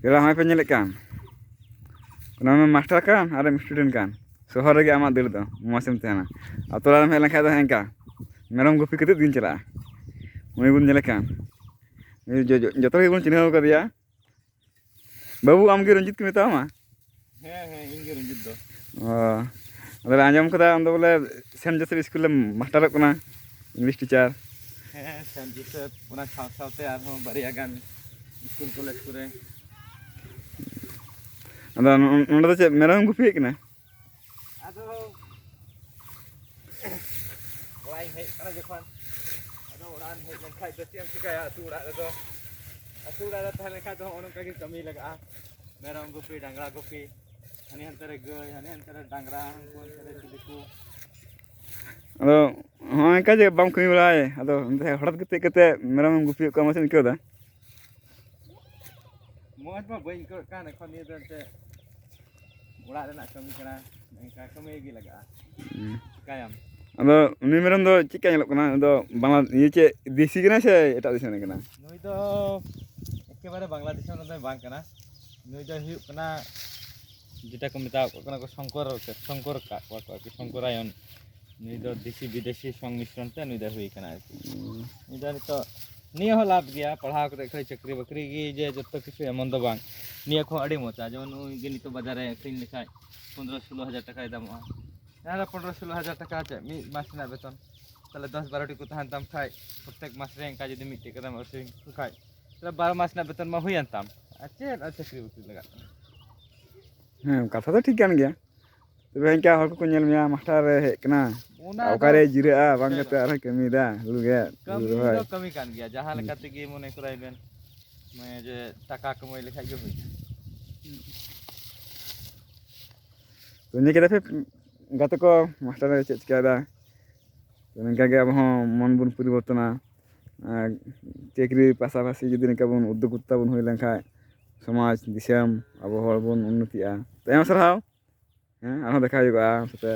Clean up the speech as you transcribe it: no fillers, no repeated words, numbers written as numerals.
ᱜᱮᱞᱟ ᱦᱚᱸᱜᱼᱚᱭ ᱯᱮ ᱧᱮᱞᱮᱫ ᱠᱟᱱ ᱚᱱᱟ ᱢᱟᱥᱴᱟᱨ ᱠᱟᱱ ᱟᱨᱮᱢ ᱥᱴᱩᱰᱮᱱᱴ ᱠᱟᱱ ᱥᱚᱦᱚᱨ ᱨᱮᱜᱮ ᱟᱢᱟᱜ ᱫᱟᱹᱲ ᱫᱚ ᱢᱚᱡᱽ ᱮᱢ ᱛᱟᱦᱮᱱᱟ ᱟᱛᱳ ᱚᱲᱟᱜ ᱨᱮᱢ ᱦᱮᱡ ᱞᱮᱱᱠᱷᱟᱱ ᱫᱚ ᱦᱮᱸᱠᱟ ᱢᱮᱨᱚᱢ ᱜᱩᱯᱤ ᱠᱟᱛᱮᱫ ᱫᱤᱱ ᱪᱟᱞᱟᱜᱼᱟ ᱩᱱᱤ ᱵᱚᱱ ᱧᱮᱞᱮ ᱠᱟᱱ ᱡᱚᱛᱚ ᱜᱮᱵᱚᱱ ᱪᱤᱱᱦᱟᱹᱣ ᱠᱟᱫᱮᱭᱟ ᱵᱟᱹᱵᱩ ᱟᱢᱜᱮ ᱨᱚᱧᱡᱤᱛ ᱠᱚ ᱢᱮᱛᱟᱢᱟ ᱦᱮᱸ ᱤᱧ ᱜᱮ ᱨᱚᱧᱡᱤᱛ ᱫᱚ ᱟᱫᱚᱞᱮ ᱟᱸᱡᱚᱢ ᱠᱟᱫᱟ ᱟᱢ ᱫᱚ ᱵᱚᱞᱮ ᱥᱮᱱᱴ ᱡᱳᱥᱮᱯᱷ ᱥᱠᱩᱞ ᱨᱮᱢ ᱢᱟᱥᱴᱟᱨᱚᱜ ᱠᱟᱱᱟ ᱤᱝᱞᱤᱥ ᱴᱤᱪᱟᱨ ᱦᱮᱸ ᱥᱮᱱᱴ ᱡᱳᱥᱮᱯᱷ ᱚᱱᱟ ᱥᱟᱶᱛᱮ ᱟᱨᱦᱚᱸ ᱵᱟᱨᱭᱟ ᱜᱟᱱ ᱥᱠᱩᱞ ᱠᱚᱞᱮᱡᱽ ᱠᱚᱨᱮ ᱟᱫᱚ ᱱᱚᱸᱰᱮ ᱫᱚ ᱪᱮᱫ ᱢᱮᱨᱚᱢ ᱜᱩᱯᱤᱭᱮᱫ ᱠᱟᱱᱟ ᱟᱫᱚ ᱚᱲᱟᱜ ᱤᱧ ᱦᱮᱡ ᱟᱠᱟᱱᱟ ᱡᱚᱠᱷᱚᱱ ᱟᱫᱚ ᱚᱲᱟᱜ ᱮᱢ ᱦᱮᱡ ᱞᱮᱱᱠᱷᱟᱡ ᱫᱚ ᱪᱮᱫ ᱮᱢ ᱪᱤᱠᱟᱹᱭᱟ ᱟᱹᱛᱩ ᱚᱲᱟᱜ ᱨᱮ ᱛᱟᱦᱮᱸ ᱞᱮᱱᱠᱷᱟᱡ ᱫᱚ ᱱᱚᱜᱼᱚ ᱱᱚᱝᱠᱟ ᱜᱮ ᱠᱟᱹᱢᱤ ᱞᱟᱜᱟᱜᱼᱟ ᱢᱮᱨᱚᱢ ᱜᱩᱯᱤ ᱰᱟᱝᱨᱟ ᱜᱩᱯᱤ ᱦᱟᱹᱱᱤ ᱦᱟᱱᱛᱮ ᱨᱮ ᱜᱟᱹᱭ ᱦᱟᱹᱱᱤ ᱦᱟᱱᱛᱮ ᱨᱮ ᱰᱟᱝᱨᱟ ᱩᱱᱠᱩ ᱦᱟᱱᱛᱮ ᱨᱮ ᱪᱤᱞᱤ ᱠᱚ ᱟᱫᱚ ᱦᱚᱸᱜᱼᱚᱭ ᱚᱱᱠᱟ ᱡᱮ ᱵᱟᱢ ᱠᱟᱹᱢᱤ ᱵᱟᱲᱟᱭ ᱟᱫᱚ ᱦᱚঠাৎ ᱠᱟᱛᱮᱫ ᱢᱮᱨᱚᱢᱮᱢ ᱜᱩᱯᱤᱭᱮᱫ ᱠᱚᱣᱟ ᱢᱚᱡᱽ ᱮᱢ ᱟᱹᱭᱠᱟᱹᱣ ᱮᱫᱟ ᱢᱚᱡᱽ ᱢᱟ ᱵᱟᱹᱧ ᱟᱹᱭᱠᱟᱹᱣᱮᱫ ᱠᱟᱱ ᱮᱠᱷᱚᱱ ᱱᱤᱭᱟᱹ ᱫᱚ ᱮᱱᱛᱮᱫ ᱚᱲᱟᱜ ᱨᱮᱱᱟᱜ ᱠᱟᱹᱢᱤ ᱠᱟᱱᱟ ᱮᱱᱠᱟ ᱠᱟᱹᱢᱤ ᱜᱮ ᱞᱟᱜᱟᱜᱼᱟ ᱪᱤᱠᱟᱹᱭᱟᱢ ᱟᱫᱚ ᱩᱱᱤ ᱢᱮᱨᱚᱢ ᱫᱚ ᱪᱮᱫᱠᱟ ᱧᱮᱞᱚᱜ ᱠᱟᱱᱟ ᱟᱫᱚ ᱵᱟᱝᱞᱟ ᱤᱭᱟᱹ ᱪᱮᱫ ᱫᱮᱥᱤ ᱠᱟᱱᱟᱭ ᱥᱮ ᱮᱴᱟᱜ ᱫᱤᱥᱚᱢ ᱨᱮᱱ ᱠᱟᱱᱟ ᱱᱩᱭ ᱫᱚ ᱮᱠᱮᱵᱟᱨᱮ ᱵᱟᱝᱞᱟ ᱫᱤᱥᱚᱢ ᱨᱮᱱ ᱫᱚ ᱵᱟᱝ ᱠᱟᱱᱟ ᱱᱩᱭ ᱫᱚᱭ ᱦᱩᱭᱩᱜ ᱠᱟᱱᱟ যেটা को মেতাও কখনো শঙ্কর শঙ্কর কাক কি শঙ্করায়ন ᱱᱩᱭ ᱫᱚ ᱫᱮᱥᱤ ᱵᱤᱫᱮᱥᱤ ᱥᱚᱝᱢᱤᱥᱨᱚᱱ ᱛᱮ ᱱᱩᱭ ᱫᱚ ᱦᱩᱭ ᱠᱟᱱᱟ ᱟᱨᱠᱤ ᱱᱩᱭ ᱫᱚ ᱱᱤᱛᱚᱜ ᱱᱤᱭᱟᱹ ᱦᱚᱸ ᱞᱟᱵᱷ ᱜᱮᱭᱟ ᱯᱟᱲᱦᱟᱣ ᱠᱟᱛᱮ ᱠᱷᱟᱹᱞᱤ ᱪᱟᱹᱠᱨᱤ ᱵᱟᱹᱠᱨᱤ ᱜᱮ ᱡᱮ ᱡᱚᱛᱚ ᱠᱤᱪᱷᱩ ᱮᱢᱚᱱ ᱫᱚ ᱵᱟᱝ ᱱᱤᱭᱟᱹ ᱠᱚ ᱟᱹᱰᱤ ᱢᱚᱡᱟ ᱡᱮᱢᱚᱱ ᱱᱩᱭ ᱜᱮ ᱱᱤᱛᱚᱜ ᱵᱟᱡᱟᱨ ᱨᱮ ᱟᱹᱠᱷᱨᱤᱧ ᱞᱮᱠᱷᱟᱡ 15-16 ᱦᱟᱡᱟর ᱴᱟᱠᱟᱭ ᱫᱟᱢᱚᱜᱼᱟ ᱡᱟᱦᱟᱸ 15-16 ᱦᱟᱡᱟর ᱴᱟᱠᱟ ᱪᱮᱫ ᱢᱤᱫ ᱢᱟᱥ ᱨᱮᱱᱟᱜ ᱵᱮᱛᱚᱱ তাহলে 10-12টি को तहन तम खाय प्रत्येक मास रे एंका जदि मिट्टी कदम असिंग खाय তাহলে 12 मास ना बेतन मा हुयन ताम अच्छे चाकरी बाकरी लगा ᱦᱮᱸ ᱠᱟᱛᱷᱟ ᱫᱚ ᱴᱷᱤक ᱠᱟᱱ ᱜᱮᱭᱟ ᱛᱚᱵᱮ ᱤᱱᱠᱟ ᱦᱚᱲ ᱠᱚᱠᱚ ᱧᱮᱞ ᱢᱮᱭᱟ ᱢᱟᱥᱴᱟᱨ ᱨᱮ ᱦᱮᱡ ᱠᱟᱱᱟ ᱚᱱᱟ ᱫᱚ ᱚᱠᱟᱨᱮ ᱡᱤᱨᱟᱹᱜᱼᱟ ᱵᱟᱝ ᱠᱟᱛᱮ ᱟᱨᱦᱚᱸ ᱠᱟᱹᱢᱤᱭᱮᱫᱟ ᱦᱩᱲᱩ ᱜᱮᱫ ᱦᱩᱲᱩ ᱠᱟᱹᱢᱤ ᱨᱚᱦᱚᱭ ᱫᱚ ᱠᱟᱹᱢᱤ ᱠᱟᱱ ᱜᱮᱭᱟ ᱡᱟᱦᱟᱸ ᱞᱮᱠᱟ ᱛᱮᱜᱮ ᱢᱚᱱᱮ ᱠᱚᱨᱟᱭ ᱵᱮᱱ ᱢᱟᱱᱮ ᱡᱮ ᱴᱟᱠᱟ ᱠᱟᱢᱟই ᱞᱮᱠᱷᱟᱡ ᱜᱮ ᱦᱩᱭᱱᱟ ᱛᱚ ᱤᱱᱟᱹ ᱠᱮᱫᱟ ᱯᱮ ᱜᱟᱛᱮ ᱠᱚ ᱢᱟᱥᱴᱟᱨ ᱨᱮ ᱪᱮᱫ ᱪᱤᱠᱟᱹᱭᱮᱫᱟ ᱱᱤᱝᱠᱟ ᱜᱮ ᱟᱵᱚ ᱦᱚᱸ ᱢᱚᱱ ᱵᱚᱱ ᱯᱚᱨᱤᱵᱚᱨᱛᱚᱱᱟ ᱪᱟᱹᱠᱨᱤ ᱯᱟᱥᱟᱯᱟᱥᱤ ᱡᱩᱫᱤ ᱱᱤᱝᱠᱟ ᱵᱚᱱ ᱩᱫᱽᱫᱳᱜᱽᱛᱟ ᱵᱚᱱ ᱦᱩᱭ ᱞᱮᱱᱠᱷᱟᱡ ᱥᱚᱢᱟᱡᱽ ᱫᱤᱥᱚᱢ ᱟᱵᱚ ᱦᱚᱲ ᱵᱚᱱ ᱩন্নতিᱜᱼᱟ ᱛᱟᱭᱚᱢ ᱥᱟᱨᱦᱟᱣ ᱦᱮᱸ ᱟᱨᱦᱚᱸ ᱫᱮᱠᱷᱟ ᱦᱩᱭᱩᱜᱼᱟ ᱟᱢ ᱥᱟᱛᱮ